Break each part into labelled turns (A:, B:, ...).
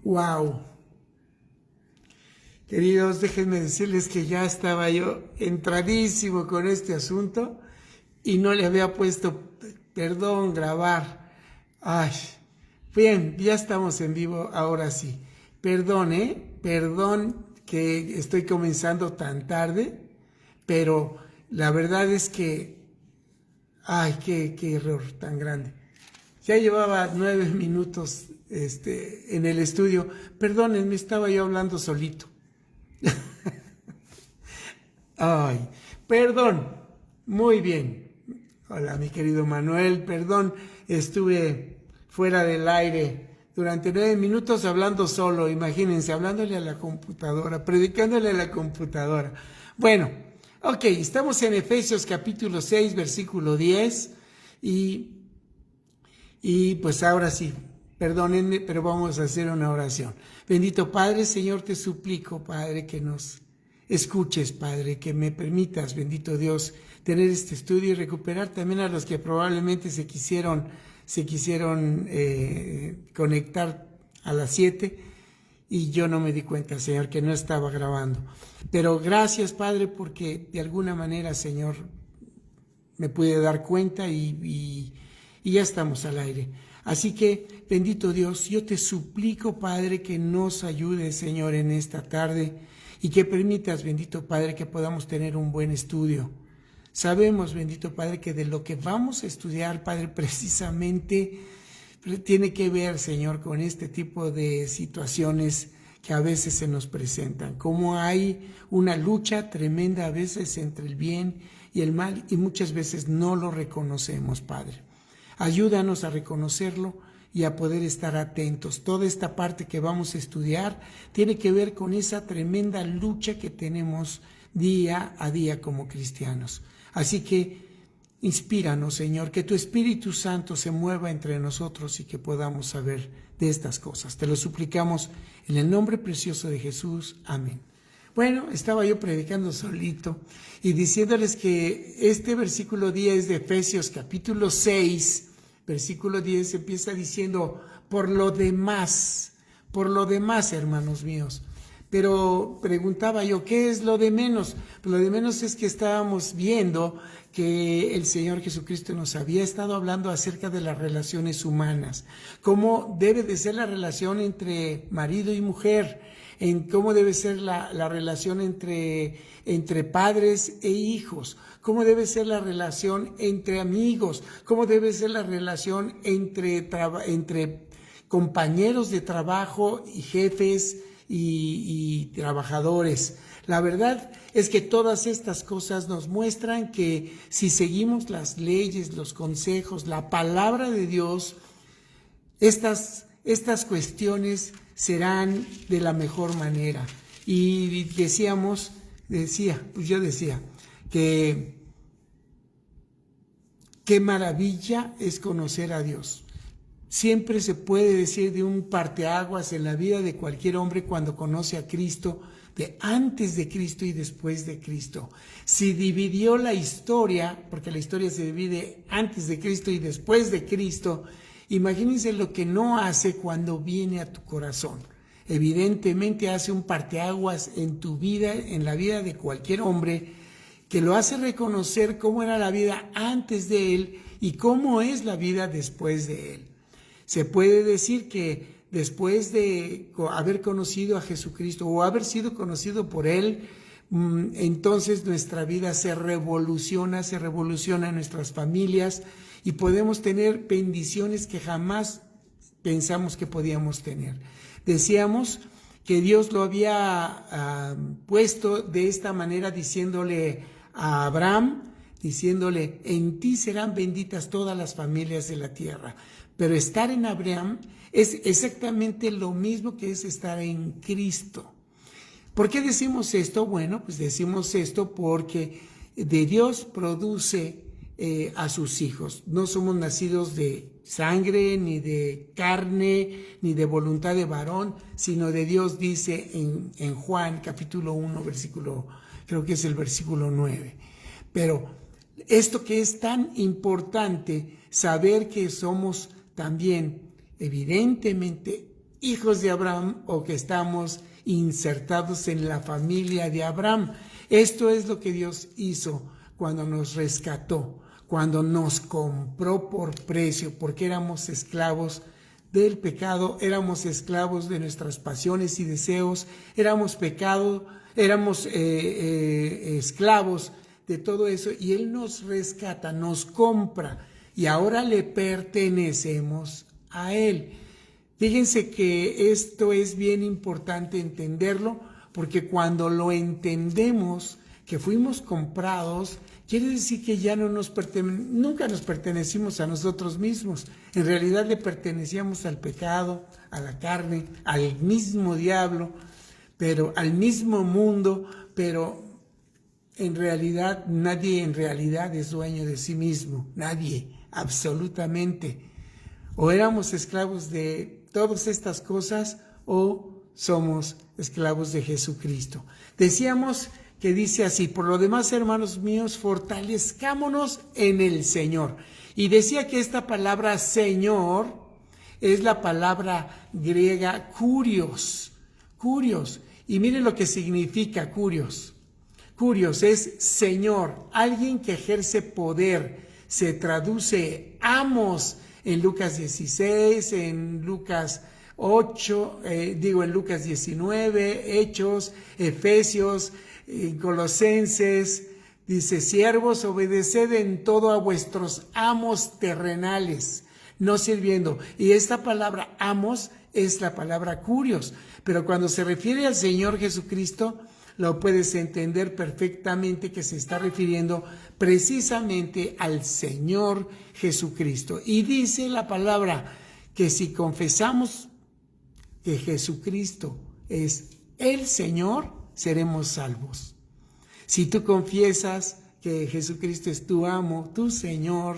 A: Wow. Queridos, déjenme decirles que ya estaba yo entradísimo con este asunto y no le había puesto, perdón, grabar. Ay, bien, ya estamos en vivo, ahora sí. Perdón, perdón que estoy comenzando tan tarde, pero la verdad es que, ay, qué error tan grande. Ya llevaba 9 minutos en el estudio. Perdónenme, estaba yo hablando solito. Ay, perdón. Muy bien. Hola, mi querido Manuel. Perdón, estuve fuera del aire durante 9 minutos hablando solo. Imagínense, hablándole a la computadora, predicándole a la computadora. Bueno, ok, estamos en Efesios capítulo 6, versículo 10 y pues ahora sí, perdónenme, pero vamos a hacer una oración. Bendito Padre, Señor, te suplico, Padre, que nos escuches, Padre, que me permitas, bendito Dios, tener este estudio y recuperar también a los que probablemente se quisieron conectar a las 7 y yo no me di cuenta, Señor, que no estaba grabando. Pero gracias, Padre, porque de alguna manera, Señor, me pude dar cuenta y ya estamos al aire. Así que, bendito Dios, yo te suplico, Padre, que nos ayudes, Señor, en esta tarde y que permitas, bendito Padre, que podamos tener un buen estudio. Sabemos, bendito Padre, que de lo que vamos a estudiar, Padre, precisamente tiene que ver, Señor, con este tipo de situaciones que a veces se nos presentan. Como hay una lucha tremenda a veces entre el bien y el mal y muchas veces no lo reconocemos, Padre. Ayúdanos a reconocerlo y a poder estar atentos. Toda esta parte que vamos a estudiar tiene que ver con esa tremenda lucha que tenemos día a día como cristianos. Así que inspíranos, Señor, que tu Espíritu Santo se mueva entre nosotros y que podamos saber de estas cosas. Te lo suplicamos en el nombre precioso de Jesús. Amén. Bueno, estaba yo predicando solito y diciéndoles que este versículo 10 de Efesios capítulo 6, versículo 10 empieza diciendo, por lo demás, hermanos míos. Pero preguntaba yo, ¿qué es lo de menos? Pues lo de menos es que estábamos viendo que el Señor Jesucristo nos había estado hablando acerca de las relaciones humanas, cómo debe de ser la relación entre marido y mujer, en cómo debe ser la relación entre padres e hijos, cómo debe ser la relación entre amigos, cómo debe ser la relación entre compañeros de trabajo y jefes y trabajadores. La verdad es que todas estas cosas nos muestran que si seguimos las leyes, los consejos, la palabra de Dios, estas cuestiones serán de la mejor manera. Y yo decía que qué maravilla es conocer a Dios. Siempre se puede decir de un parteaguas en la vida de cualquier hombre cuando conoce a Cristo, de antes de Cristo y después de Cristo. Si dividió la historia, porque la historia se divide antes de Cristo y después de Cristo, imagínense lo que no hace cuando viene a tu corazón. Evidentemente hace un parteaguas en tu vida, en la vida de cualquier hombre, que lo hace reconocer cómo era la vida antes de él y cómo es la vida después de él. Se puede decir que después de haber conocido a Jesucristo o haber sido conocido por Él, entonces nuestra vida se revoluciona en nuestras familias y podemos tener bendiciones que jamás pensamos que podíamos tener. Decíamos que Dios lo había puesto de esta manera diciéndole a Abraham, diciéndole, en ti serán benditas todas las familias de la tierra. Pero estar en Abraham es exactamente lo mismo que es estar en Cristo. ¿Por qué decimos esto? Bueno, pues decimos esto porque de Dios produce a sus hijos. No somos nacidos de sangre, ni de carne, ni de voluntad de varón, sino de Dios, dice en Juan capítulo 1, versículo, creo que es el versículo 9. Pero esto que es tan importante, saber que somos también, evidentemente, hijos de Abraham o que estamos insertados en la familia de Abraham. Esto es lo que Dios hizo cuando nos rescató, cuando nos compró por precio, porque éramos esclavos del pecado, éramos esclavos de nuestras pasiones y deseos, éramos esclavos de todo eso, y Él nos rescata, nos compra, y ahora le pertenecemos a Él. Fíjense que esto es bien importante entenderlo, porque cuando lo entendemos, que fuimos comprados, quiere decir que ya nunca nos pertenecimos a nosotros mismos. En realidad le pertenecíamos al pecado, a la carne, al mismo diablo, pero al mismo mundo, pero en realidad nadie es dueño de sí mismo, nadie, absolutamente. O éramos esclavos de todas estas cosas o somos esclavos de Jesucristo. Decíamos que dice así: por lo demás, hermanos míos, fortalezcámonos en el Señor. Y decía que esta palabra Señor es la palabra griega kurios. Y miren lo que significa kurios. Kurios es Señor, alguien que ejerce poder. Se traduce amos en Lucas 16, en Lucas 8, en Lucas 19, Hechos, Efesios, Colosenses. Dice: siervos, obedeced en todo a vuestros amos terrenales, no sirviendo. Y esta palabra amos es la palabra kurios, pero cuando se refiere al Señor Jesucristo, lo puedes entender perfectamente que se está refiriendo precisamente al Señor Jesucristo. Y dice la palabra que si confesamos que Jesucristo es el Señor, seremos salvos. Si tú confiesas que Jesucristo es tu amo, tu Señor,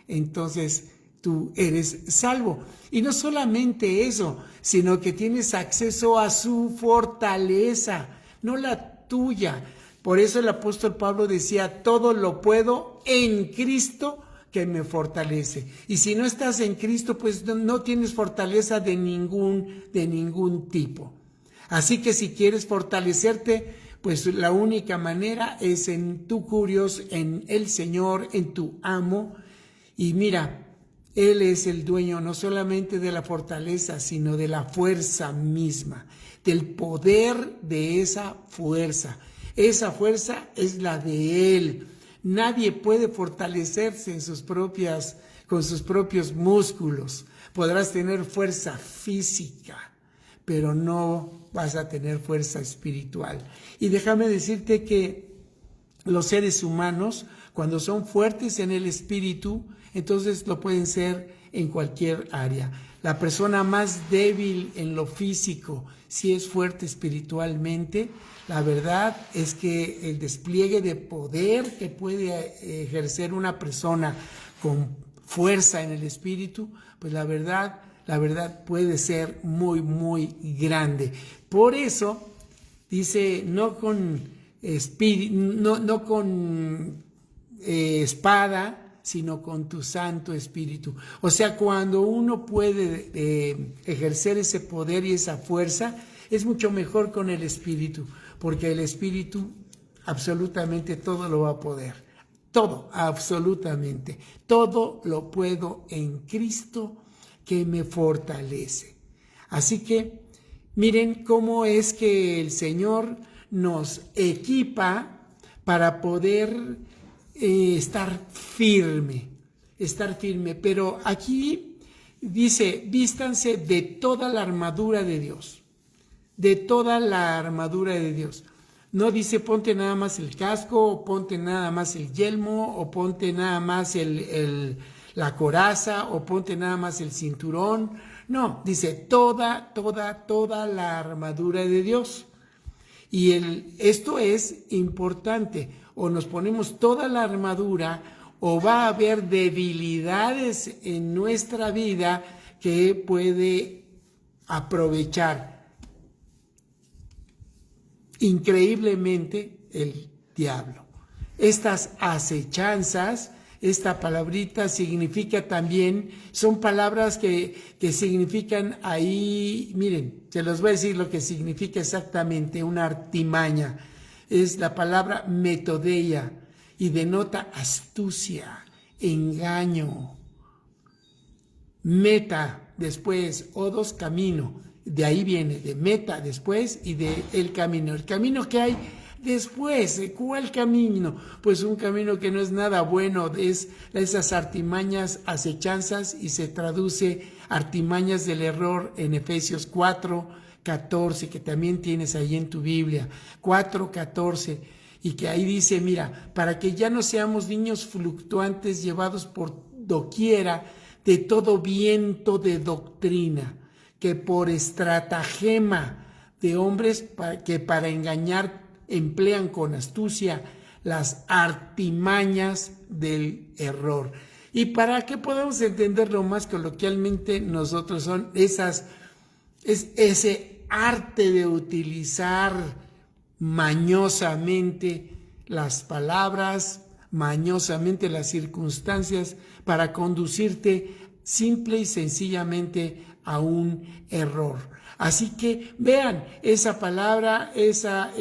A: entonces tú eres salvo. Y no solamente eso, sino que tienes acceso a su fortaleza, no la tuya. Por eso el apóstol Pablo decía: todo lo puedo en Cristo que me fortalece. Y si no estás en Cristo, pues no tienes fortaleza de ningún tipo. Así que si quieres fortalecerte, pues la única manera es en tu kurios, en el Señor, en tu amo. Y mira, Él es el dueño no solamente de la fortaleza, sino de la fuerza misma, del poder de esa fuerza. Esa fuerza es la de Él. Nadie puede fortalecerse con sus propios músculos. Podrás tener fuerza física, pero no vas a tener fuerza espiritual. Y déjame decirte que los seres humanos, cuando son fuertes en el espíritu, entonces lo pueden ser en cualquier área. La persona más débil en lo físico, si es fuerte espiritualmente, la verdad es que el despliegue de poder que puede ejercer una persona con fuerza en el espíritu, pues la verdad puede ser muy, muy grande. Por eso dice: no con espada, sino con tu Santo Espíritu. O sea, cuando uno puede ejercer ese poder y esa fuerza, es mucho mejor con el Espíritu, porque el Espíritu absolutamente todo lo va a poder. Todo, absolutamente. Todo lo puedo en Cristo que me fortalece. Así que miren cómo es que el Señor nos equipa para poder estar firme. Pero aquí dice: vístanse de toda la armadura de Dios. De toda la armadura de Dios. No dice ponte nada más el casco, o ponte nada más el yelmo, o ponte nada más la coraza, o ponte nada más el cinturón. No, dice toda la armadura de Dios. Y esto es importante: o nos ponemos toda la armadura, o va a haber debilidades en nuestra vida que puede aprovechar increíblemente el diablo. Estas acechanzas Esta palabrita significa también, son palabras que significan ahí, miren, se los voy a decir lo que significa exactamente, una artimaña. Es la palabra metodeia y denota astucia, engaño. Meta, después, odos, camino. De ahí viene, de meta, después, y de el camino. El camino que hay después, ¿cuál camino? Pues un camino que no es nada bueno, es esas artimañas, acechanzas, y se traduce artimañas del error en Efesios 4:14, que también tienes ahí en tu Biblia, 4:14, y que ahí dice, mira, para que ya no seamos niños fluctuantes llevados por doquiera de todo viento de doctrina, que por estratagema de hombres que para engañar emplean con astucia las artimañas del error. Y para que podamos entenderlo más coloquialmente, nosotros son ese arte de utilizar mañosamente las palabras, mañosamente las circunstancias para conducirte simple y sencillamente a un error. Así que vean esa palabra, esas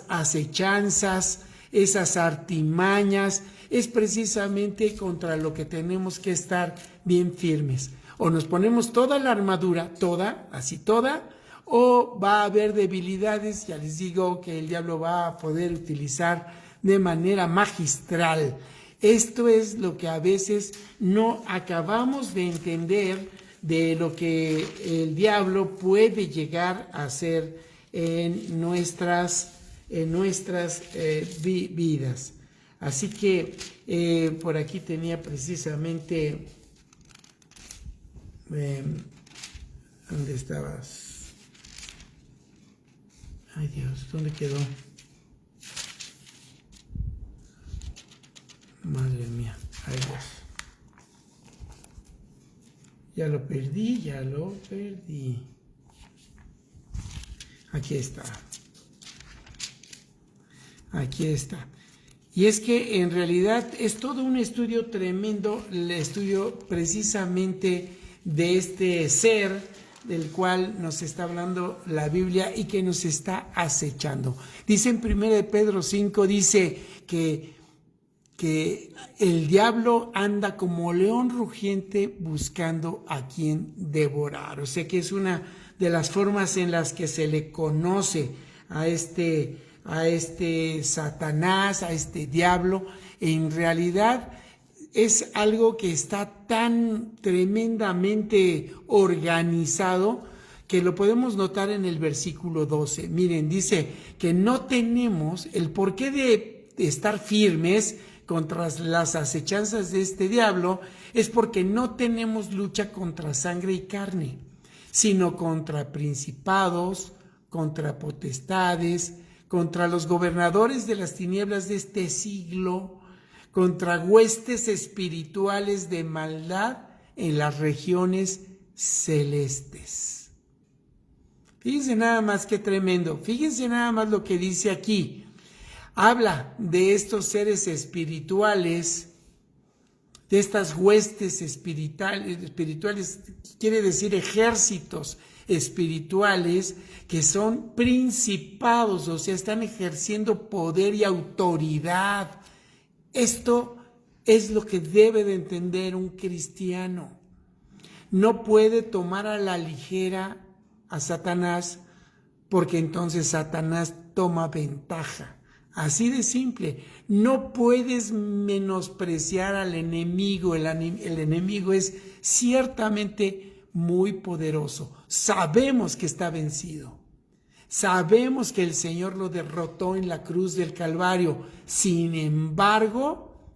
A: acechanzas, esas artimañas, es precisamente contra lo que tenemos que estar bien firmes. O nos ponemos toda la armadura, toda, o va a haber debilidades. Ya les digo que el diablo va a poder utilizar de manera magistral. Esto es lo que a veces no acabamos de entender de lo que el diablo puede llegar a hacer en nuestras vidas. Así que por aquí tenía precisamente, ¿dónde estabas? Ay Dios, ¿dónde quedó? Madre mía, ay Dios. Ya lo perdí. Aquí está. Y es que en realidad es todo un estudio tremendo, el estudio precisamente de este ser del cual nos está hablando la Biblia y que nos está acechando. Dice en 1 Pedro 5, dice que el diablo anda como león rugiente buscando a quien devorar. O sea que es una de las formas en las que se le conoce a este Satanás, a este diablo. En realidad es algo que está tan tremendamente organizado que lo podemos notar en el versículo 12. Miren, dice que no tenemos el porqué de estar firmes contra las acechanzas de este diablo, es porque no tenemos lucha contra sangre y carne, sino contra principados, contra potestades, contra los gobernadores de las tinieblas de este siglo, contra huestes espirituales de maldad en las regiones celestes. Fíjense nada más qué tremendo, fíjense nada más lo que dice aquí. Habla de estos seres espirituales, de estas huestes espirituales, quiere decir ejércitos espirituales que son principados, o sea, están ejerciendo poder y autoridad. Esto es lo que debe de entender un cristiano. No puede tomar a la ligera a Satanás, porque entonces Satanás toma ventaja. Así de simple. No puedes menospreciar al enemigo. El enemigo es ciertamente muy poderoso. Sabemos que está vencido. Sabemos que el Señor lo derrotó en la cruz del Calvario. Sin embargo,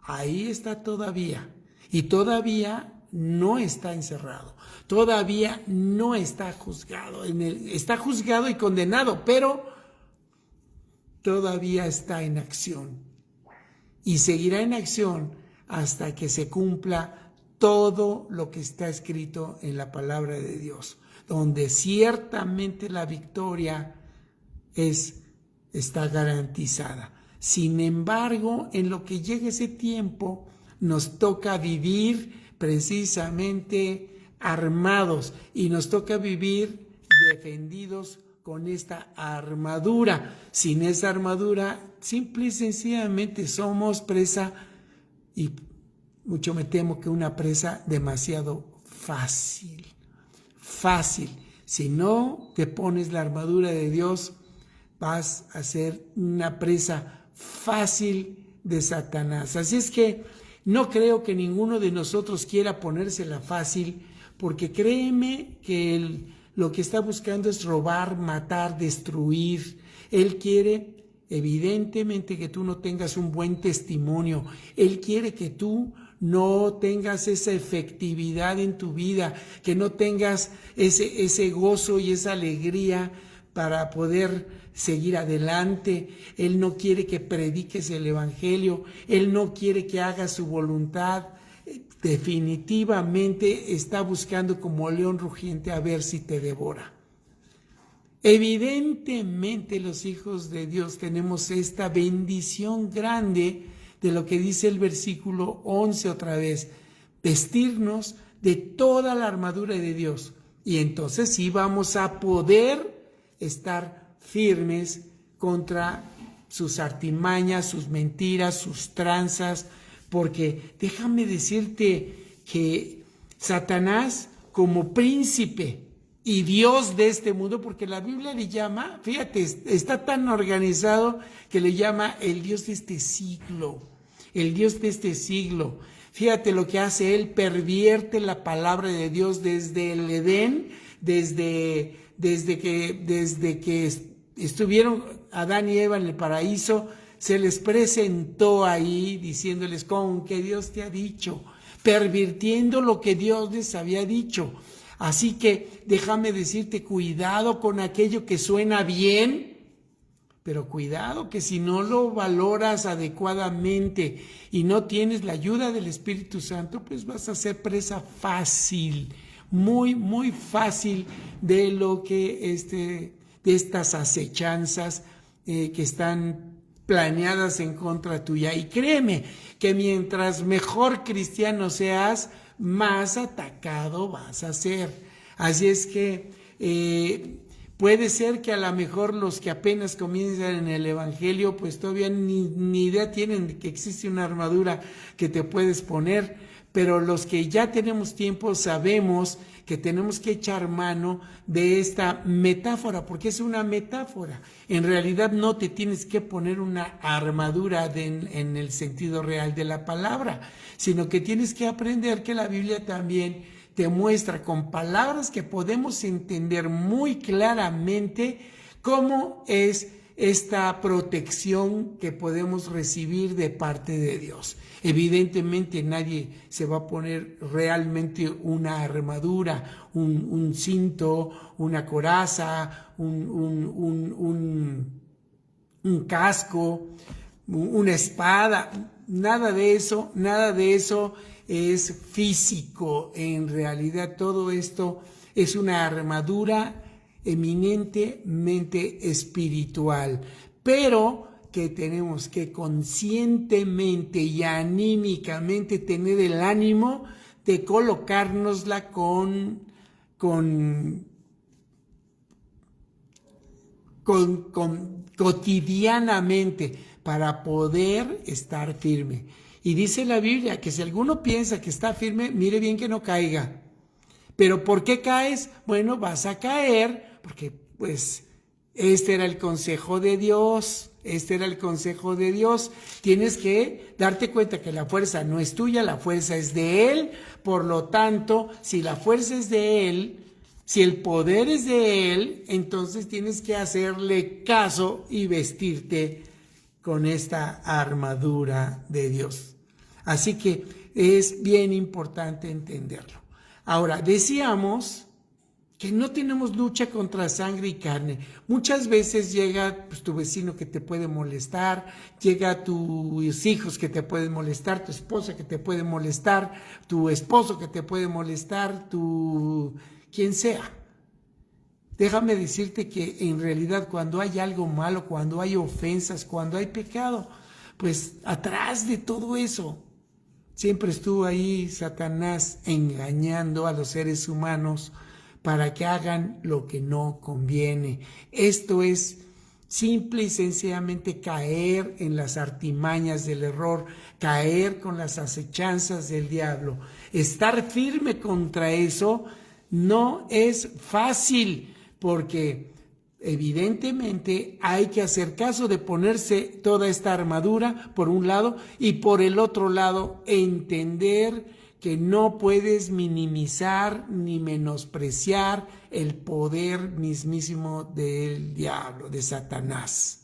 A: ahí está todavía. Y todavía no está encerrado. Todavía no está juzgado. Está juzgado y condenado, pero todavía está en acción y seguirá en acción hasta que se cumpla todo lo que está escrito en la palabra de Dios, donde ciertamente la victoria está garantizada. Sin embargo, en lo que llega ese tiempo, nos toca vivir precisamente armados y nos toca vivir defendidos con esta armadura. Sin esa armadura, simple y sencillamente somos presa, y mucho me temo que una presa demasiado fácil. Si no te pones la armadura de Dios, vas a ser una presa fácil de Satanás. Así es que no creo que ninguno de nosotros quiera ponérsela fácil, porque créeme que lo que está buscando es robar, matar, destruir. Él quiere, evidentemente, que tú no tengas un buen testimonio. Él quiere que tú no tengas esa efectividad en tu vida, que no tengas ese gozo y esa alegría para poder seguir adelante. Él no quiere que prediques el evangelio, Él no quiere que hagas su voluntad. Definitivamente está buscando como león rugiente a ver si te devora. Evidentemente los hijos de Dios tenemos esta bendición grande de lo que dice el versículo 11 otra vez: vestirnos de toda la armadura de Dios, y entonces sí vamos a poder estar firmes contra sus artimañas, sus mentiras, sus tranzas, porque déjame decirte que Satanás, como príncipe y Dios de este mundo, porque la Biblia le llama, fíjate, está tan organizado que le llama el Dios de este siglo, el Dios de este siglo. Fíjate lo que hace él: pervierte la palabra de Dios desde el Edén, desde que estuvieron Adán y Eva en el paraíso. Se les presentó ahí diciéndoles con que Dios te ha dicho, pervirtiendo lo que Dios les había dicho. Así que déjame decirte, cuidado con aquello que suena bien, pero cuidado que si no lo valoras adecuadamente y no tienes la ayuda del Espíritu Santo, pues vas a ser presa fácil, muy, muy fácil de lo que de estas acechanzas que están planeadas en contra tuya. Y créeme que mientras mejor cristiano seas, más atacado vas a ser. Así es que puede ser que a lo mejor los que apenas comienzan en el evangelio pues todavía ni idea tienen de que existe una armadura que te puedes poner, pero los que ya tenemos tiempo sabemos que tenemos que echar mano de esta metáfora, porque es una metáfora. En realidad no te tienes que poner una armadura en el sentido real de la palabra, sino que tienes que aprender que la Biblia también te muestra con palabras que podemos entender muy claramente cómo es esta protección que podemos recibir de parte de Dios. Evidentemente nadie se va a poner realmente una armadura, un cinto, una coraza, un casco, una espada. Nada de eso es físico. En realidad todo esto es una armadura eminentemente espiritual, pero que tenemos que conscientemente y anímicamente tener el ánimo de colocárnosla cotidianamente para poder estar firme. Y dice la Biblia que si alguno piensa que está firme, mire bien que no caiga. ¿Pero por qué caes? Bueno, vas a caer porque pues este era el consejo de Dios. Tienes que darte cuenta que la fuerza no es tuya, la fuerza es de Él. Por lo tanto, si la fuerza es de Él, si el poder es de Él, entonces tienes que hacerle caso y vestirte con esta armadura de Dios. Así que es bien importante entenderlo. Ahora, decíamos que no tenemos lucha contra sangre y carne. Muchas veces llega pues, tu vecino que te puede molestar, llega tus hijos que te pueden molestar, tu esposa que te puede molestar, tu esposo que te puede molestar, quien sea. Déjame decirte que en realidad cuando hay algo malo, cuando hay ofensas, cuando hay pecado, pues atrás de todo eso siempre estuvo ahí Satanás engañando a los seres humanos para que hagan lo que no conviene. Esto es simple y sencillamente caer en las artimañas del error, caer con las acechanzas del diablo. Estar firme contra eso no es fácil, porque evidentemente hay que hacer caso de ponerse toda esta armadura por un lado, y por el otro lado entender que no puedes minimizar ni menospreciar el poder mismísimo del diablo, de Satanás.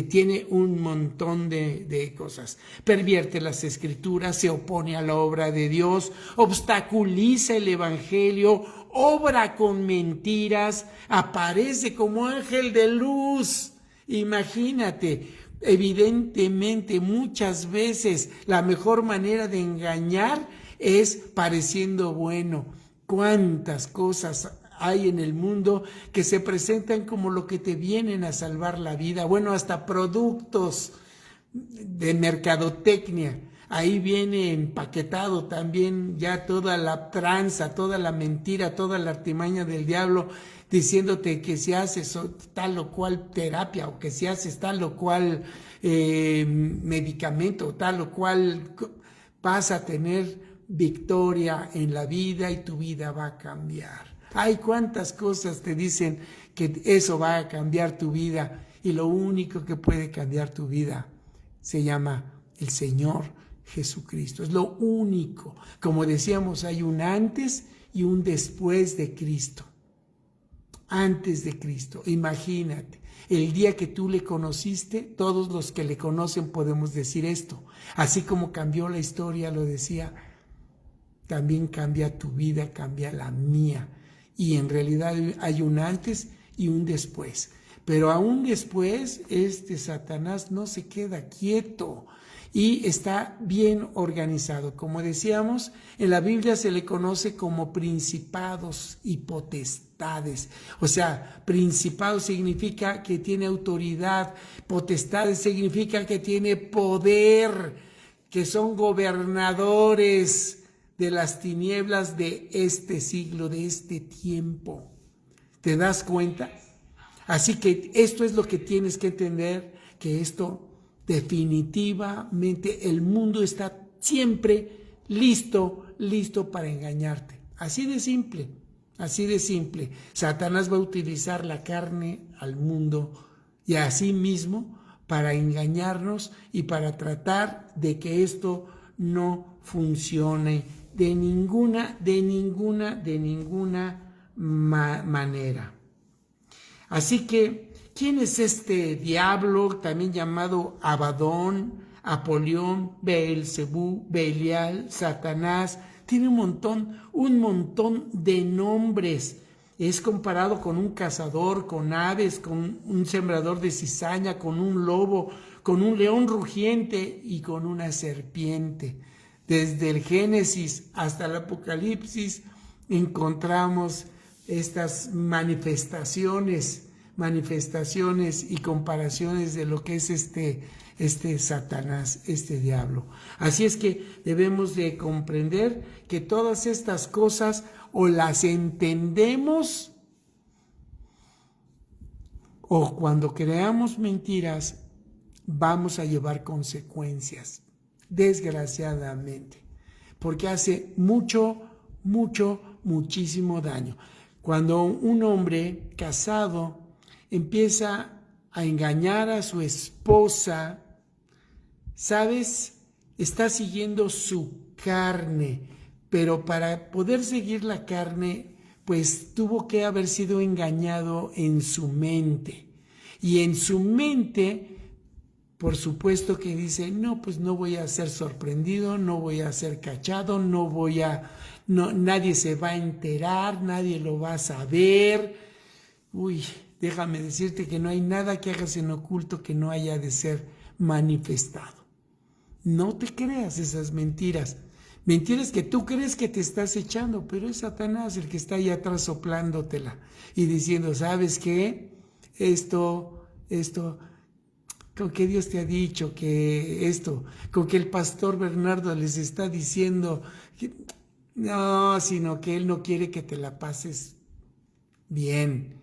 A: Tiene un montón de cosas. Pervierte las escrituras, se opone a la obra de Dios, obstaculiza el evangelio, obra con mentiras, aparece como ángel de luz. Imagínate, evidentemente muchas veces la mejor manera de engañar es pareciendo bueno. ¿Cuántas cosas hay en el mundo que se presentan como lo que te vienen a salvar la vida? Bueno, hasta productos de mercadotecnia. Ahí viene empaquetado también ya toda la tranza, toda la mentira, toda la artimaña del diablo, diciéndote que si haces tal o cual terapia, o que si haces tal o cual medicamento, tal o cual, vas a tener victoria en la vida y tu vida va a cambiar. Ay, cuántas cosas te dicen que eso va a cambiar tu vida, y lo único que puede cambiar tu vida se llama el Señor Jesucristo. Es lo único. Como decíamos, hay un antes y un después de Cristo. Antes de Cristo, imagínate, el día que tú le conociste, todos los que le conocen podemos decir esto, así como cambió la historia, lo decía, también cambia tu vida, cambia la mía. Y en realidad hay un antes y un después. Pero aún después, Satanás no se queda quieto y está bien organizado. Como decíamos, en la Biblia se le conoce como principados y potestades. O sea, principado significa que tiene autoridad, potestades significa que tiene poder, que son gobernadores de las tinieblas de este siglo, de este tiempo. ¿Te das cuenta? Así que esto es lo que tienes que entender, que esto definitivamente el mundo está siempre listo para engañarte. Así de simple, así de simple. Satanás va a utilizar la carne al mundo y a sí mismo para engañarnos y para tratar de que esto no funcione de ninguna manera. Así que, ¿quién es este diablo, también llamado Abadón, Apolión, Beelzebú, Belial, Satanás? Tiene un montón de nombres. Es comparado con un cazador, con aves, con un sembrador de cizaña, con un lobo, con un león rugiente y con una serpiente. Desde el Génesis hasta el Apocalipsis encontramos estas manifestaciones y comparaciones de lo que es este Satanás, este diablo. Así es que debemos de comprender que todas estas cosas o las entendemos, o cuando creamos mentiras vamos a llevar consecuencias, desgraciadamente, porque hace muchísimo daño. Cuando un hombre casado empieza a engañar a su esposa, ¿sabes? Está siguiendo su carne, pero para poder seguir la carne, pues tuvo que haber sido engañado en su mente. Y en su mente, por supuesto que dice, no, pues no voy a ser sorprendido, no voy a ser cachado, nadie se va a enterar, nadie lo va a saber. Uy, déjame decirte que no hay nada que hagas en oculto que no haya de ser manifestado. No te creas esas mentiras. Mentiras que tú crees que te estás echando, pero es Satanás el que está ahí atrás soplándotela y diciendo, ¿sabes qué? Esto con que Dios te ha dicho que esto, con que el pastor Bernardo les está diciendo que no, sino que él no quiere que te la pases bien.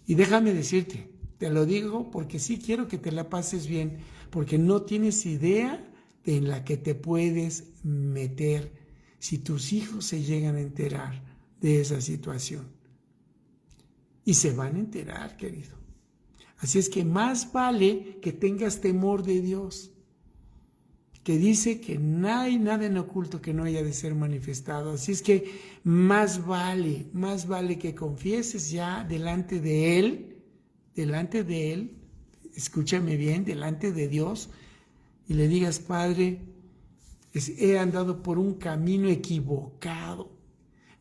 A: Y déjame decirte, te lo digo porque sí quiero que te la pases bien, porque no tienes idea de en la que te puedes meter si tus hijos se llegan a enterar de esa situación. Y se van a enterar, querido. Así es que más vale que tengas temor de Dios, que dice que no hay nada en oculto que no haya de ser manifestado. Así es que más vale que confieses ya delante de Él, escúchame bien, delante de Dios, y le digas: Padre, he andado por un camino equivocado,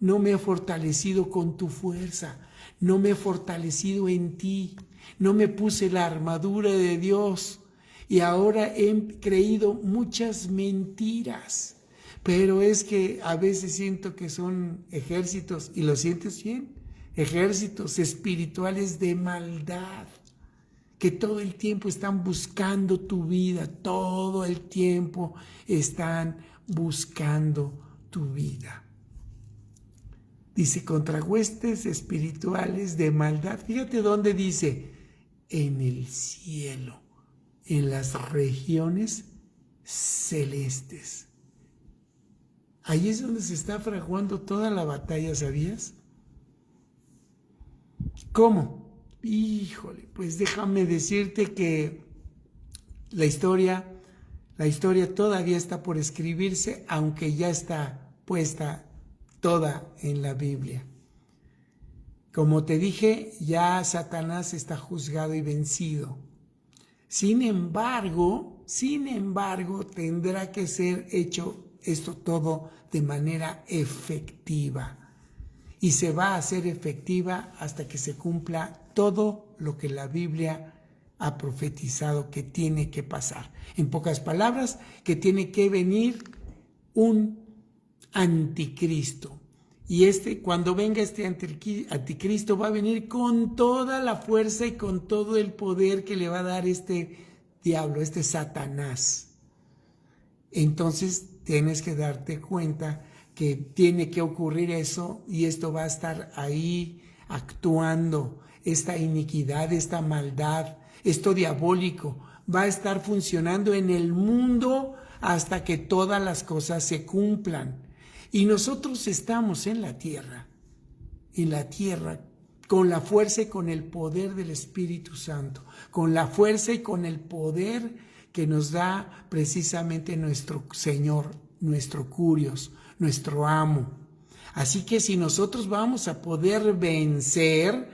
A: no me he fortalecido con tu fuerza, no me he fortalecido en ti, no me puse la armadura de Dios y ahora he creído muchas mentiras, pero es que a veces siento que son ejércitos, y lo sientes bien, ejércitos espirituales de maldad, que todo el tiempo están buscando tu vida, todo el tiempo están buscando tu vida. Dice, contra huestes espirituales de maldad. Fíjate dónde dice: en el cielo, en las regiones celestes. Ahí es donde se está fraguando toda la batalla, ¿sabías? ¿Cómo? Híjole, pues déjame decirte que la historia todavía está por escribirse, aunque ya está puesta toda en la Biblia. Como te dije, ya Satanás está juzgado y vencido. Sin embargo, tendrá que ser hecho esto todo de manera efectiva. Y se va a hacer efectiva hasta que se cumpla todo lo que la Biblia ha profetizado que tiene que pasar. En pocas palabras, que tiene que venir un anticristo. Y cuando venga este anticristo, va a venir con toda la fuerza y con todo el poder que le va a dar este diablo, este Satanás. Entonces tienes que darte cuenta que tiene que ocurrir eso, y esto va a estar ahí actuando. Esta iniquidad, esta maldad, esto diabólico va a estar funcionando en el mundo hasta que todas las cosas se cumplan. Y nosotros estamos en la tierra, con la fuerza y con el poder del Espíritu Santo, con la fuerza y con el poder que nos da precisamente nuestro Señor, nuestro Curios, nuestro amo. Así que si nosotros vamos a poder vencer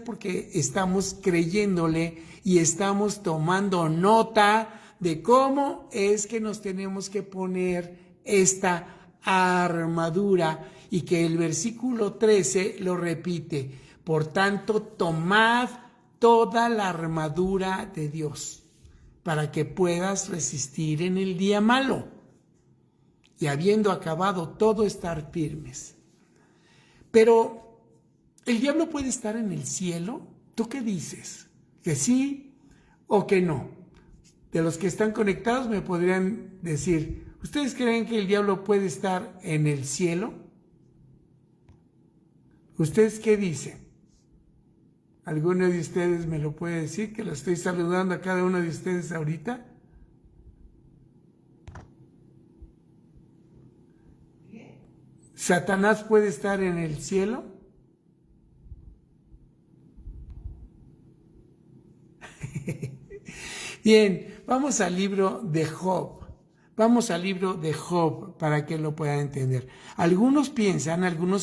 A: porque estamos creyéndole y estamos tomando nota de cómo es que nos tenemos que poner esta armadura, y que el versículo 13 lo repite: por tanto, tomad toda la armadura de Dios para que puedas resistir en el día malo, y habiendo acabado todo, estar firmes. Pero ¿el diablo puede estar en el cielo? ¿Tú qué dices? ¿Que sí o que no? De los que están conectados me podrían decir: ¿ustedes creen que el diablo puede estar en el cielo? ¿Ustedes qué dicen? ¿Alguno de ustedes me lo puede decir? Que lo estoy saludando a cada uno de ustedes ahorita. ¿Satanás puede estar en el cielo? Bien, vamos al libro de Job. Para que lo puedan entender. Algunos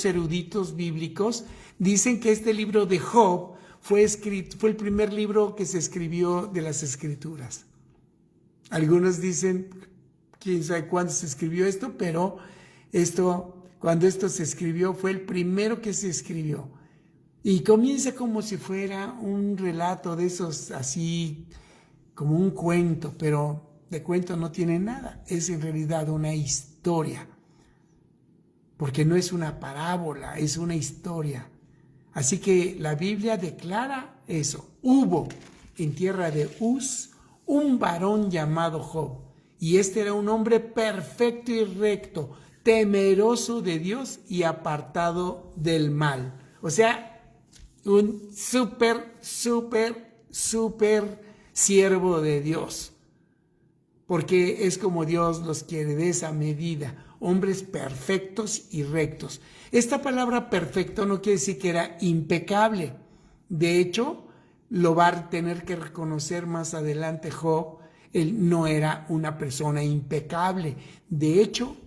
A: eruditos bíblicos dicen que este libro de Job fue el primer libro que se escribió de las Escrituras. Algunos dicen, quién sabe cuándo se escribió esto, pero cuando esto se escribió, fue el primero que se escribió. Y comienza como si fuera un relato de esos, así como un cuento, pero de cuento no tiene nada. Es en realidad una historia, porque no es una parábola, es una historia. Así que la Biblia declara eso. Hubo en tierra de Uz, un varón llamado Job. Y este era un hombre perfecto y recto, temeroso de Dios y apartado del mal. O sea, un súper siervo de Dios. Porque es como Dios los quiere, de esa medida. Hombres perfectos y rectos. Esta palabra perfecto no quiere decir que era impecable. De hecho, lo va a tener que reconocer más adelante Job. Él no era una persona impecable. De hecho,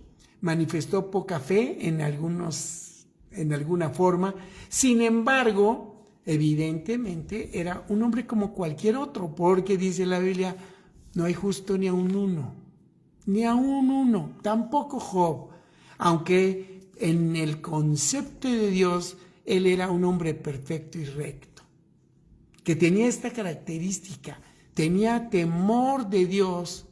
A: manifestó poca fe en alguna forma. Sin embargo, evidentemente era un hombre como cualquier otro, porque dice la Biblia, no hay justo ni a un uno, tampoco Job, aunque en el concepto de Dios, él era un hombre perfecto y recto, que tenía esta característica, tenía temor de Dios,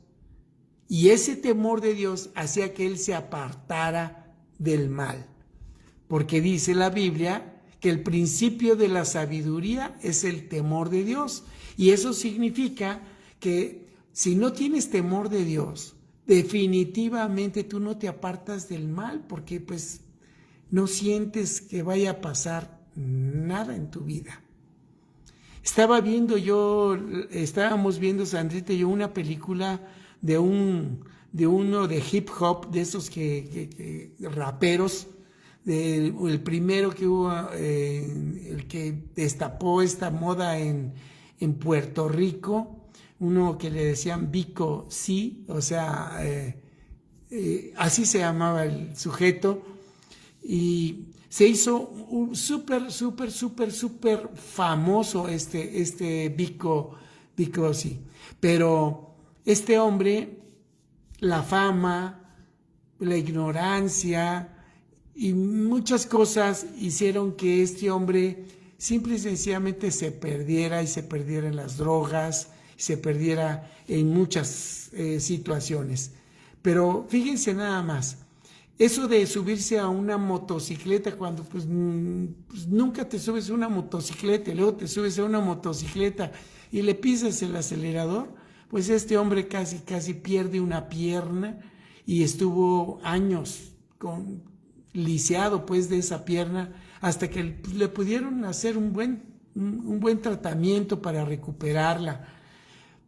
A: y ese temor de Dios hacía que él se apartara del mal, porque dice la Biblia que el principio de la sabiduría es el temor de Dios, y eso significa que si no tienes temor de Dios, definitivamente tú no te apartas del mal, porque pues no sientes que vaya a pasar nada en tu vida. Estábamos viendo Sandrita y yo una película de uno de hip hop, de esos que raperos, el primero que hubo, el que destapó esta moda en Puerto Rico, uno que le decían Vico C, o sea, así se llamaba el sujeto, y se hizo un súper famoso este Vico C. Pero este hombre, la fama, la ignorancia y muchas cosas hicieron que este hombre simple y sencillamente se perdiera en las drogas, se perdiera en muchas situaciones. Pero fíjense nada más, eso de subirse a una motocicleta cuando pues nunca te subes a una motocicleta y luego te subes a una motocicleta y le pisas el acelerador, pues este hombre casi pierde una pierna y estuvo años lisiado pues de esa pierna hasta que le pudieron hacer un buen tratamiento para recuperarla.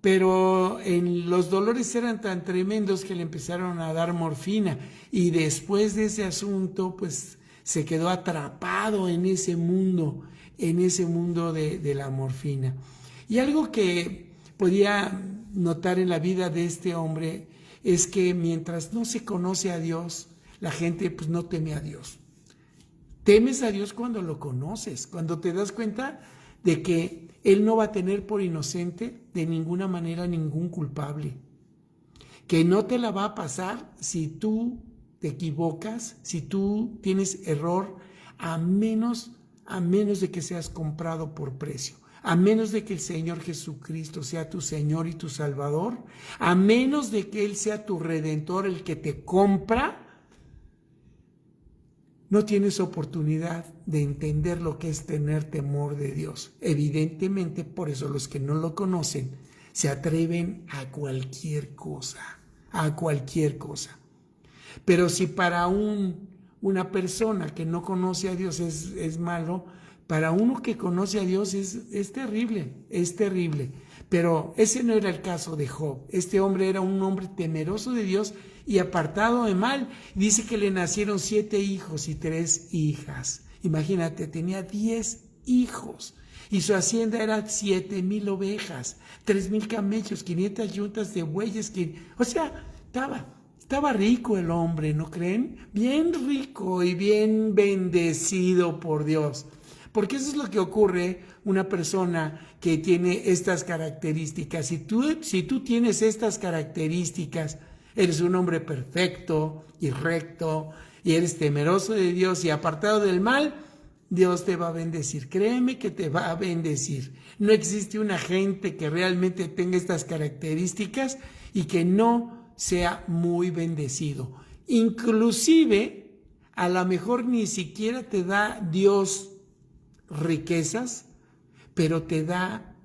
A: Pero los dolores eran tan tremendos que le empezaron a dar morfina y después de ese asunto pues se quedó atrapado en ese mundo de la morfina. Y algo que podía notar en la vida de este hombre es que mientras no se conoce a Dios, la gente pues no teme a Dios. Temes a Dios cuando lo conoces, cuando te das cuenta de que Él no va a tener por inocente de ninguna manera ningún culpable, que no te la va a pasar si tú te equivocas, si tú tienes error, a menos de que seas comprado por precio, a menos de que el Señor Jesucristo sea tu Señor y tu Salvador, a menos de que Él sea tu Redentor, el que te compra. No tienes oportunidad de entender lo que es tener temor de Dios. Evidentemente, por eso los que no lo conocen se atreven a cualquier cosa, Pero si para una persona que no conoce a Dios es malo, para uno que conoce a Dios es terrible. Pero ese no era el caso de Job. Este hombre era un hombre temeroso de Dios y apartado de mal. Dice que le nacieron 7 hijos y 3 hijas. Imagínate, tenía 10 hijos y su hacienda era 7,000 ovejas, 3,000 camellos, 500 yuntas de bueyes. O sea, estaba rico el hombre, ¿no creen? Bien rico y bien bendecido por Dios. Porque eso es lo que ocurre una persona que tiene estas características. Si tú tienes estas características, eres un hombre perfecto y recto y eres temeroso de Dios y apartado del mal, Dios te va a bendecir. Créeme que te va a bendecir. No existe una gente que realmente tenga estas características y que no sea muy bendecido. Inclusive, a lo mejor ni siquiera te da Dios riquezas, pero te da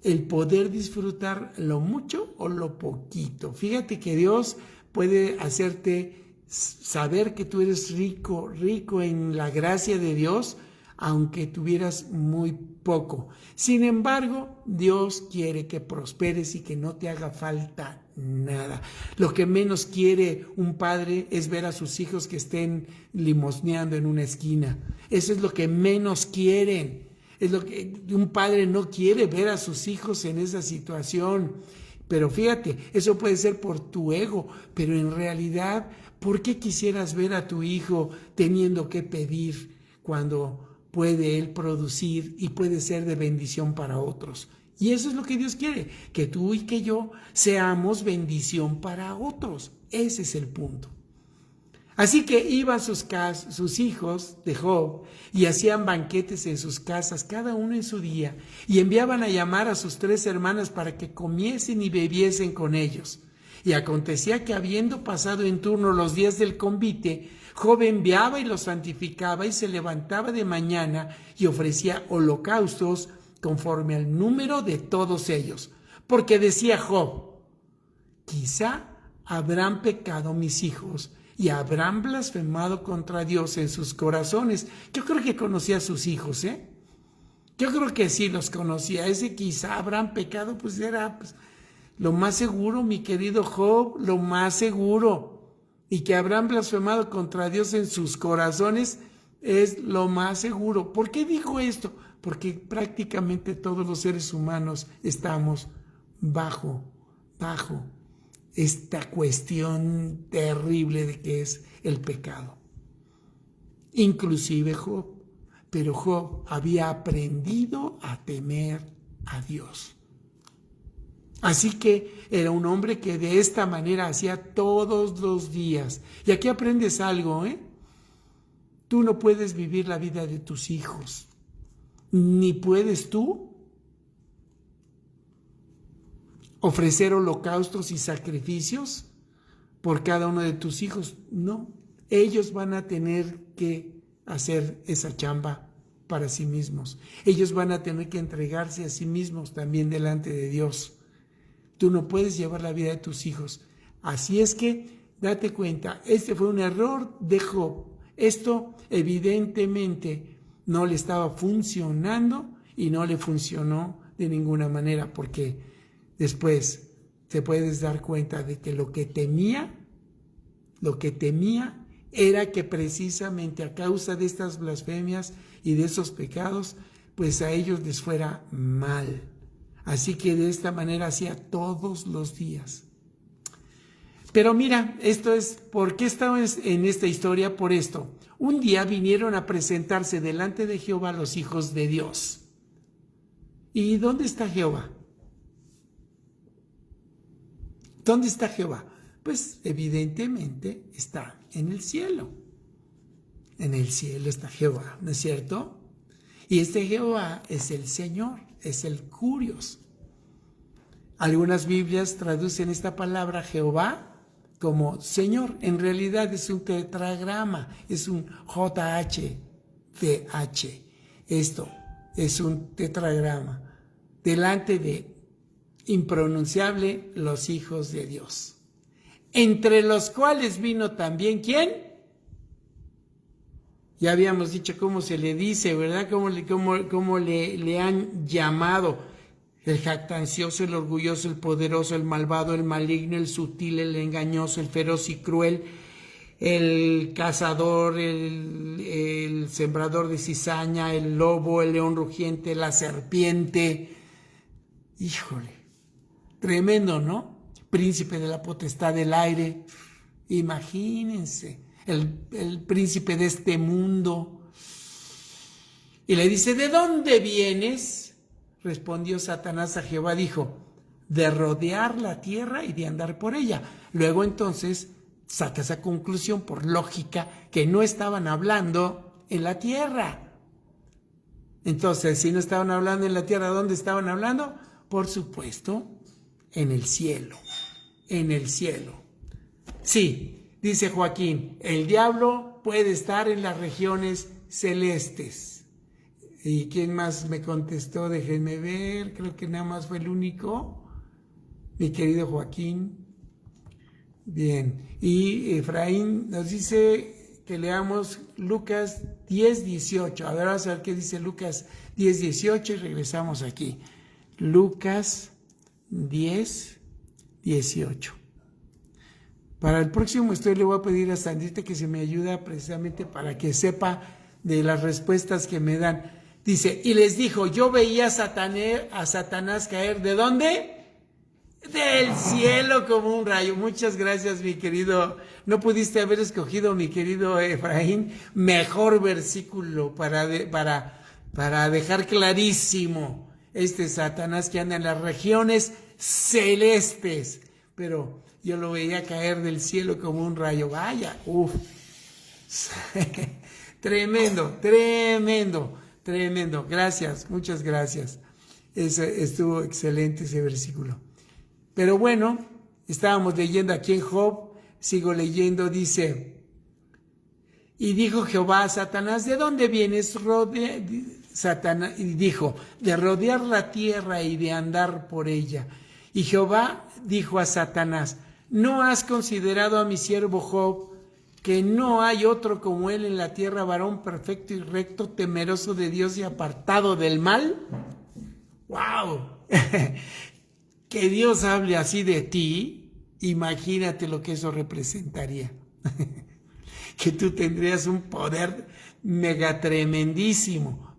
A: el poder disfrutar lo mucho o lo poquito. Fíjate que Dios puede hacerte saber que tú eres rico en la gracia de Dios, aunque tuvieras muy poco. Sin embargo, Dios quiere que prosperes y que no te haga falta nada. Lo que menos quiere un padre es ver a sus hijos que estén limosneando en una esquina. Eso es lo que menos quieren. Es lo que un padre no quiere, ver a sus hijos en esa situación. Pero fíjate, eso puede ser por tu ego, pero en realidad, ¿por qué quisieras ver a tu hijo teniendo que pedir cuando puede él producir y puede ser de bendición para otros? Y eso es lo que Dios quiere, que tú y que yo seamos bendición para otros. Ese es el punto. Así que iban sus hijos de Job y hacían banquetes en sus casas, cada uno en su día, y enviaban a llamar a sus 3 hermanas para que comiesen y bebiesen con ellos. Y acontecía que, habiendo pasado en turno los días del convite, Job enviaba y los santificaba y se levantaba de mañana y ofrecía holocaustos conforme al número de todos ellos. Porque decía Job: quizá habrán pecado mis hijos y habrán blasfemado contra Dios en sus corazones. Yo creo que conocía a sus hijos, Yo creo que sí los conocía. Ese quizá habrán pecado, pues era lo más seguro, mi querido Job, lo más seguro. Y que habrán blasfemado contra Dios en sus corazones es lo más seguro. ¿Por qué digo esto? Porque prácticamente todos los seres humanos estamos bajo esta cuestión terrible de que es el pecado. Inclusive Job. Pero Job había aprendido a temer a Dios. Así que era un hombre que de esta manera hacía todos los días. Y aquí aprendes algo, Tú no puedes vivir la vida de tus hijos. Ni puedes tú ofrecer holocaustos y sacrificios por cada uno de tus hijos. No, ellos van a tener que hacer esa chamba para sí mismos. Ellos van a tener que entregarse a sí mismos también delante de Dios. Tú no puedes llevar la vida de tus hijos. Así es que date cuenta, este fue un error de Job. Esto evidentemente no le estaba funcionando y no le funcionó de ninguna manera, porque después te puedes dar cuenta de que lo que temía era que precisamente a causa de estas blasfemias y de esos pecados, pues a ellos les fuera mal. Así que de esta manera hacía todos los días. Pero mira, ¿por qué estamos en esta historia? Por esto. Un día vinieron a presentarse delante de Jehová los hijos de Dios. ¿Y dónde está Jehová? ¿Dónde está Jehová? Pues evidentemente está en el cielo. En el cielo está Jehová, ¿no es cierto? Y este Jehová es el Señor, es el Curios. Algunas Biblias traducen esta palabra Jehová como Señor. En realidad es un tetragrama, es un JHVH. Esto es un tetragrama. Delante de impronunciable, los hijos de Dios. Entre los cuales vino también, ¿quién? Ya habíamos dicho cómo se le dice, ¿verdad? Cómo le han llamado. El jactancioso, el orgulloso, el poderoso, el malvado, el maligno, el sutil, el engañoso, el feroz y cruel, el cazador, el sembrador de cizaña, el lobo, el león rugiente, la serpiente. Híjole, tremendo, ¿no? Príncipe de la potestad del aire. Imagínense, el príncipe de este mundo. Y le dice: ¿de dónde vienes? Respondió Satanás a Jehová, dijo: de rodear la tierra y de andar por ella. Luego entonces saca esa conclusión por lógica que no estaban hablando en la tierra. Entonces, si no estaban hablando en la tierra, ¿dónde estaban hablando? Por supuesto, en el cielo. En el cielo. Sí, dice Joaquín, el diablo puede estar en las regiones celestes. ¿Y quién más me contestó? Déjenme ver, creo que nada más fue el único, mi querido Joaquín. Bien, y Efraín nos dice que leamos Lucas 10:18. A ver, vamos a ver qué dice Lucas 10:18 y regresamos aquí. Lucas 10:18. Para el próximo estudio le voy a pedir a Sandrita que se me ayude precisamente para que sepa de las respuestas que me dan. Dice, y les dijo, yo veía a Satanás caer, ¿de dónde? Del cielo como un rayo. Muchas gracias, mi querido. No pudiste haber escogido, mi querido Efraín, mejor versículo para dejar clarísimo este Satanás que anda en las regiones celestes. Pero yo lo veía caer del cielo como un rayo. Vaya, tremendo, tremendo, tremendo. Gracias, muchas gracias. Estuvo excelente ese versículo. Pero bueno, estábamos leyendo aquí en Job, sigo leyendo, dice, y dijo Jehová a Satanás, ¿de dónde vienes, Satanás? Y dijo, de rodear la tierra y de andar por ella. Y Jehová dijo a Satanás, ¿no has considerado a mi siervo Job, que no hay otro como él en la tierra, varón perfecto y recto, temeroso de Dios y apartado del mal? ¡Wow! Que Dios hable así de ti, imagínate lo que eso representaría. Que tú tendrías un poder mega tremendísimo,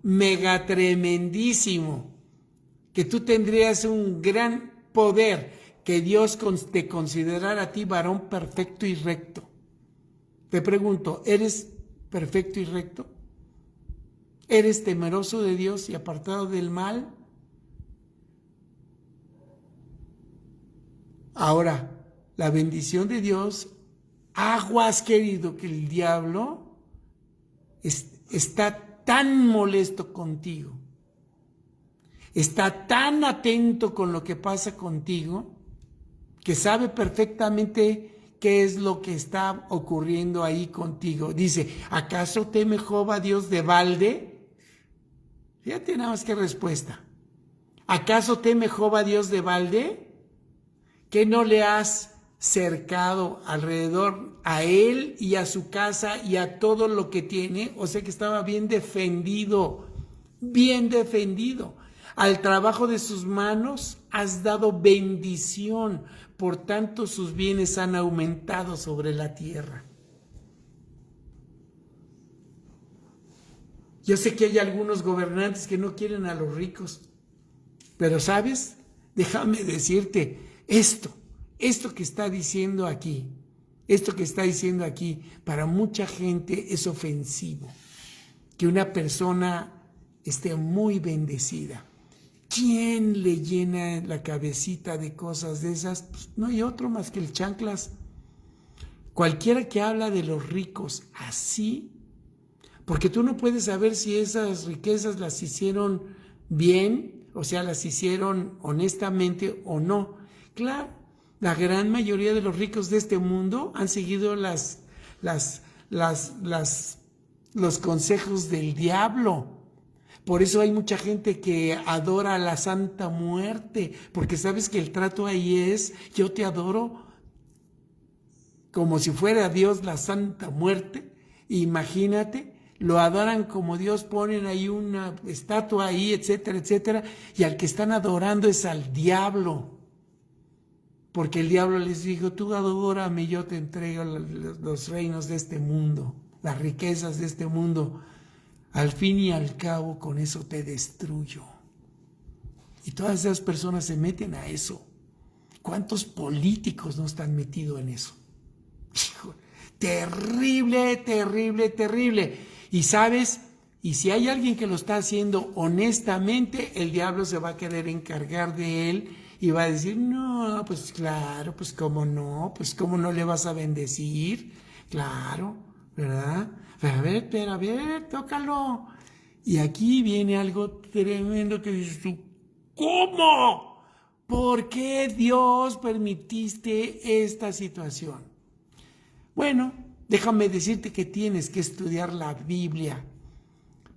A: que tú tendrías un gran poder, que Dios te considerara a ti varón perfecto y recto. Te pregunto, ¿eres perfecto y recto? ¿Eres temeroso de Dios y apartado del mal? Ahora, la bendición de Dios, aguas, querido, que el diablo está tan molesto contigo, está tan atento con lo que pasa contigo, que sabe perfectamente qué es lo que está ocurriendo ahí contigo. Dice, ¿acaso teme Job a Dios de balde? Fíjate nada más qué respuesta. ¿Acaso teme Job a Dios de balde? ¿Que no le has cercado alrededor a él y a su casa y a todo lo que tiene? O sea que estaba bien defendido. Al trabajo de sus manos has dado bendición, por tanto sus bienes han aumentado sobre la tierra. Yo sé que hay algunos gobernantes que no quieren a los ricos, pero ¿sabes? Déjame decirte, esto que está diciendo aquí, para mucha gente es ofensivo, que una persona esté muy bendecida. ¿Quién le llena la cabecita de cosas de esas? Pues no hay otro más que el chanclas. Cualquiera que habla de los ricos así, porque tú no puedes saber si esas riquezas las hicieron bien, o sea, las hicieron honestamente o no. Claro, la gran mayoría de los ricos de este mundo han seguido los consejos del diablo. Por eso hay mucha gente que adora a la Santa Muerte, porque sabes que el trato ahí es, yo te adoro como si fuera Dios la Santa Muerte. Imagínate, lo adoran como Dios, ponen ahí una estatua ahí, etcétera, etcétera, y al que están adorando es al diablo. Porque el diablo les dijo, tú adórame, yo te entrego los reinos de este mundo, las riquezas de este mundo. Al fin y al cabo, con eso te destruyo. Y todas esas personas se meten a eso. ¿Cuántos políticos no están metidos en eso? Hijo, terrible, terrible, terrible. Y sabes, y si hay alguien que lo está haciendo honestamente, el diablo se va a querer encargar de él y va a decir, no, pues claro, pues cómo no le vas a bendecir, claro, ¿verdad? A ver, tócalo. Y aquí viene algo tremendo que dices tú, ¿cómo? ¿Por qué Dios permitiste esta situación? Bueno, déjame decirte que tienes que estudiar la Biblia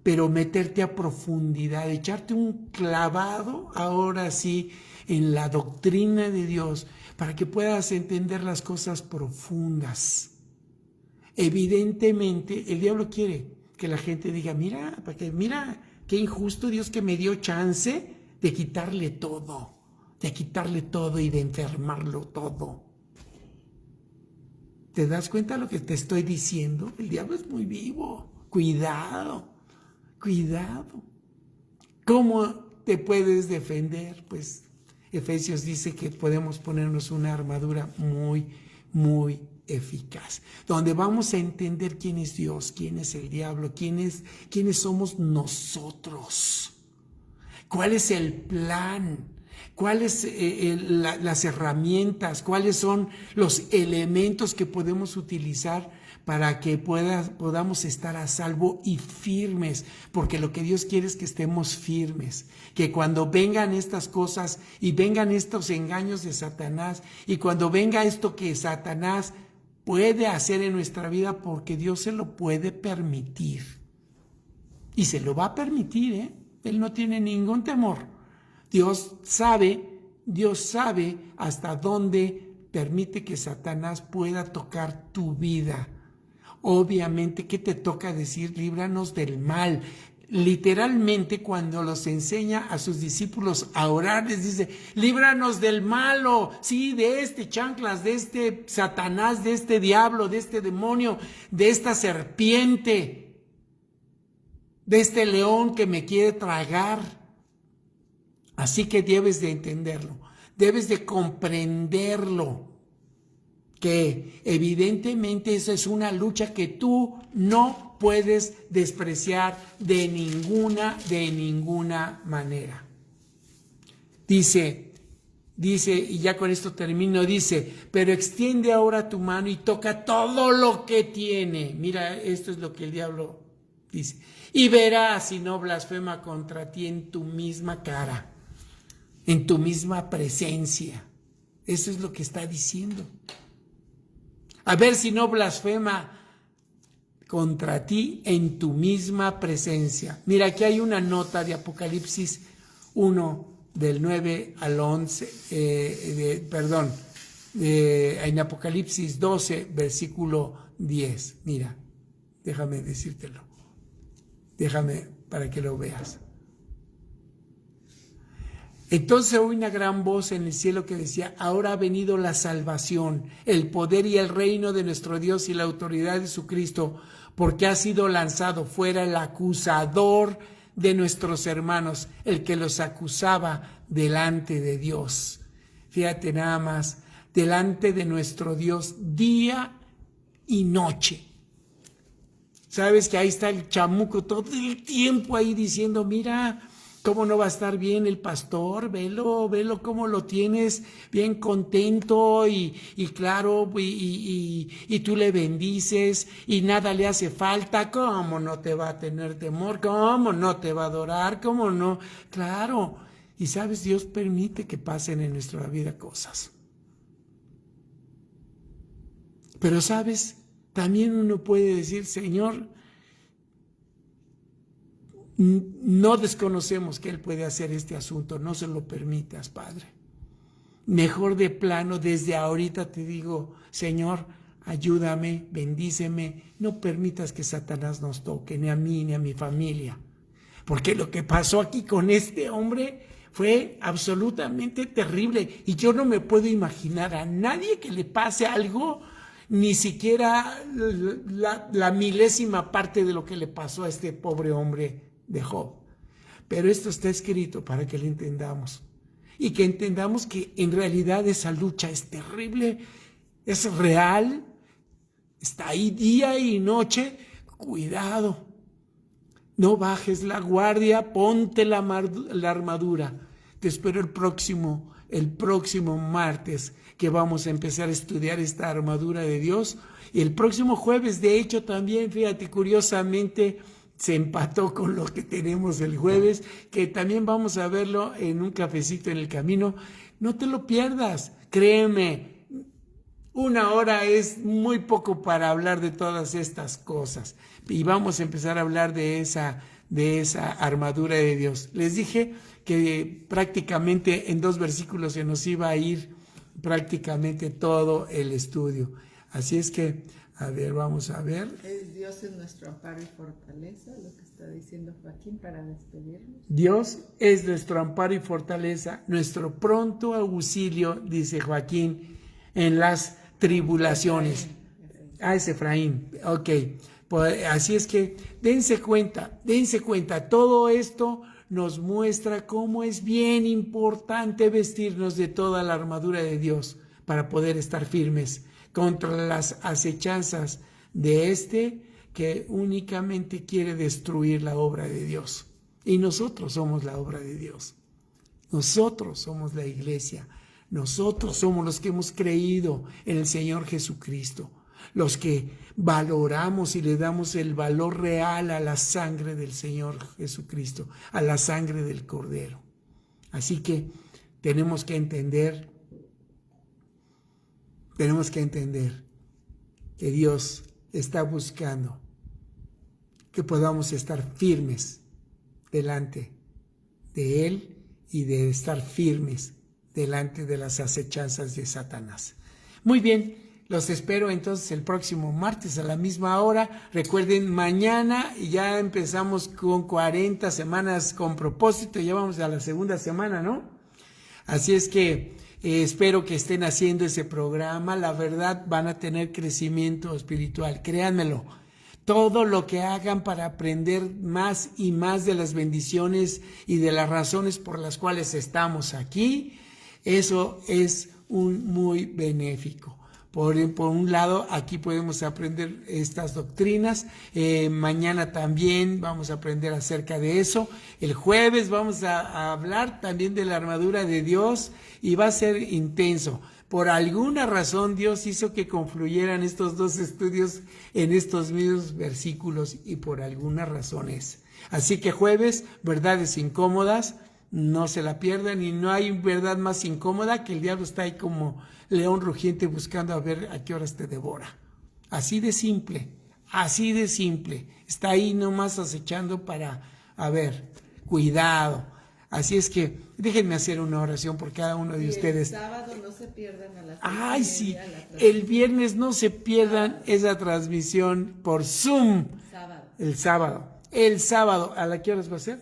A: pero meterte a profundidad, echarte un clavado ahora sí en la doctrina de Dios para que puedas entender las cosas profundas. Evidentemente, el diablo quiere que la gente diga, mira, qué injusto Dios que me dio chance de quitarle todo y de enfermarlo todo. ¿Te das cuenta de lo que te estoy diciendo? El diablo es muy vivo. Cuidado. ¿Cómo te puedes defender? Pues Efesios dice que podemos ponernos una armadura muy, muy eficaz, donde vamos a entender quién es Dios, quién es el diablo, quiénes somos nosotros, cuál es el plan, cuáles las herramientas, cuáles son los elementos que podemos utilizar para que podamos estar a salvo y firmes, porque lo que Dios quiere es que estemos firmes, que cuando vengan estas cosas y vengan estos engaños de Satanás y cuando venga esto que Satanás puede hacer en nuestra vida, porque Dios se lo puede permitir y se lo va a permitir, Él no tiene ningún temor. Dios sabe hasta dónde permite que Satanás pueda tocar tu vida. Obviamente, ¿qué te toca decir? Líbranos del mal. Literalmente, cuando los enseña a sus discípulos a orar, les dice, líbranos del malo, sí, de este chanclas, de este Satanás, de este diablo, de este demonio, de esta serpiente, de este león que me quiere tragar. Así que debes de entenderlo, debes de comprenderlo, que evidentemente esa es una lucha que tú no puedes despreciar de ninguna manera. Dice, y ya con esto termino, dice, pero extiende ahora tu mano y toca todo lo que tiene. Mira, esto es lo que el diablo dice. Y verás si no blasfema contra ti en tu misma cara, en tu misma presencia. Eso es lo que está diciendo. A ver si no blasfema contra ti en tu misma presencia. Mira, aquí hay una nota de Apocalipsis 1, del 9 al 11, en Apocalipsis 12, versículo 10. Mira, déjame decírtelo. Déjame para que lo veas. Entonces oí una gran voz en el cielo que decía, ahora ha venido la salvación, el poder y el reino de nuestro Dios y la autoridad de su Cristo, porque ha sido lanzado fuera el acusador de nuestros hermanos, el que los acusaba delante de Dios. Fíjate nada más, delante de nuestro Dios día y noche. Sabes que ahí está el chamuco todo el tiempo ahí diciendo, mira, ¿cómo no va a estar bien el pastor? Velo cómo lo tienes bien contento y claro, y tú le bendices y nada le hace falta. ¿Cómo no te va a tener temor? ¿Cómo no te va a adorar? ¿Cómo no? Claro. Y sabes, Dios permite que pasen en nuestra vida cosas. Pero sabes, también uno puede decir, Señor, no desconocemos que Él puede hacer este asunto, no se lo permitas, Padre. Mejor de plano, desde ahorita te digo, Señor, ayúdame, bendíceme, no permitas que Satanás nos toque, ni a mí, ni a mi familia. Porque lo que pasó aquí con este hombre fue absolutamente terrible y yo no me puedo imaginar a nadie que le pase algo, ni siquiera la milésima parte de lo que le pasó a este pobre hombre de Job. Pero esto está escrito para que lo entendamos y que entendamos que en realidad esa lucha es terrible, es real, está ahí día y noche. Cuidado, no bajes la guardia, ponte la armadura. Te espero el próximo martes, que vamos a empezar a estudiar esta armadura de Dios, y el próximo jueves, de hecho, también, fíjate, curiosamente se empató con lo que tenemos el jueves, que también vamos a verlo en un cafecito en el camino. No te lo pierdas, créeme, 1 hora es muy poco para hablar de todas estas cosas, y vamos a empezar a hablar de de esa armadura de Dios. Les dije que prácticamente en 2 versículos se nos iba a ir prácticamente todo el estudio. Así es que, a ver, vamos a ver.
B: Dios es nuestro amparo y fortaleza, lo que está diciendo Joaquín para despedirnos.
A: Dios es nuestro amparo y fortaleza, nuestro pronto auxilio, dice Joaquín, en las tribulaciones. Es Efraín, ok. Pues, así es que dense cuenta, todo esto nos muestra cómo es bien importante vestirnos de toda la armadura de Dios para poder estar firmes contra las acechanzas de que únicamente quiere destruir la obra de Dios. Y nosotros somos la obra de Dios. Nosotros somos la iglesia. Nosotros somos los que hemos creído en el Señor Jesucristo. Los que valoramos y le damos el valor real a la sangre del Señor Jesucristo, a la sangre del Cordero. Así que tenemos que entender que Dios está buscando que podamos estar firmes delante de Él y de estar firmes delante de las acechanzas de Satanás. Muy bien, los espero entonces el próximo martes a la misma hora. Recuerden, mañana ya empezamos con 40 semanas con propósito, ya vamos a la segunda semana, ¿no? Así es que espero que estén haciendo ese programa. La verdad, van a tener crecimiento espiritual, créanmelo. Todo lo que hagan para aprender más y más de las bendiciones y de las razones por las cuales estamos aquí, eso es muy benéfico. Por un lado, aquí podemos aprender estas doctrinas. Mañana también vamos a aprender acerca de eso. El jueves vamos a hablar también de la armadura de Dios y va a ser intenso. Por alguna razón Dios hizo que confluyeran estos 2 estudios en estos mismos versículos y por alguna razón es. Así que jueves, verdades incómodas, no se la pierdan y no hay verdad más incómoda que el diablo está ahí como león rugiente buscando a ver a qué horas te devora. Así de simple, está ahí nomás acechando para, cuidado. Así es que déjenme hacer una oración por cada uno de ustedes.
B: El sábado no se pierdan a las 6:30.
A: Sí, el viernes no se pierdan esa transmisión por Zoom. El sábado, ¿a la qué horas va a ser?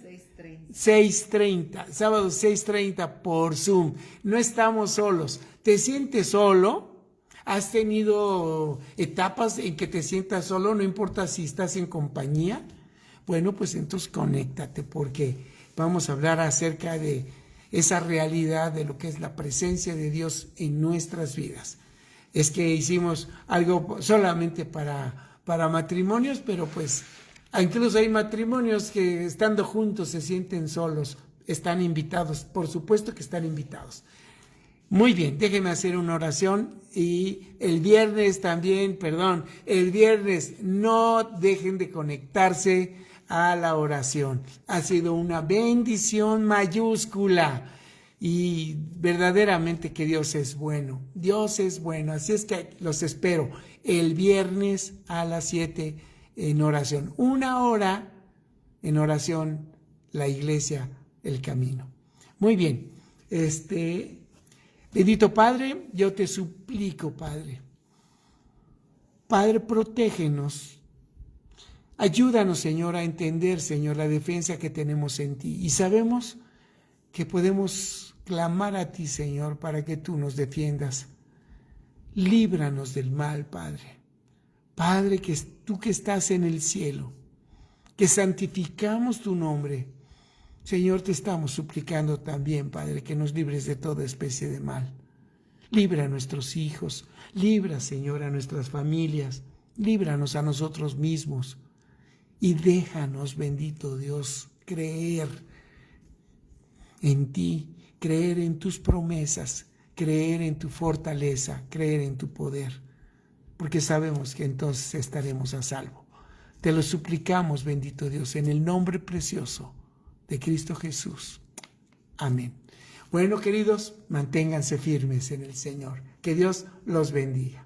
A: 6:30, sábado 6:30 por Zoom. No estamos solos. ¿Te sientes solo? ¿Has tenido etapas en que te sientas solo? No importa si estás en compañía. Bueno, pues entonces conéctate porque vamos a hablar acerca de esa realidad de lo que es la presencia de Dios en nuestras vidas. Es que hicimos algo solamente para matrimonios, pero pues incluso hay matrimonios que estando juntos se sienten solos. Están invitados, por supuesto que están invitados. Muy bien, déjenme hacer una oración y el viernes no dejen de conectarse a la oración. Ha sido una bendición mayúscula y verdaderamente que Dios es bueno. Así es que los espero el viernes a las 7 en oración. 1 hora en oración, la iglesia, el camino. Muy bien, bendito Padre, yo te suplico, Padre, protégenos. Ayúdanos, Señor, a entender, Señor, la defensa que tenemos en ti. Y sabemos que podemos clamar a ti, Señor, para que tú nos defiendas. Líbranos del mal, Padre. Padre, que tú que estás en el cielo, que santificamos tu nombre. Señor, te estamos suplicando también, Padre, que nos libres de toda especie de mal. Libra a nuestros hijos, libra, Señor, a nuestras familias, líbranos a nosotros mismos. Y déjanos, bendito Dios, creer en ti, creer en tus promesas, creer en tu fortaleza, creer en tu poder, porque sabemos que entonces estaremos a salvo. Te lo suplicamos, bendito Dios, en el nombre precioso de Cristo Jesús. Amén. Bueno, queridos, manténganse firmes en el Señor. Que Dios los bendiga.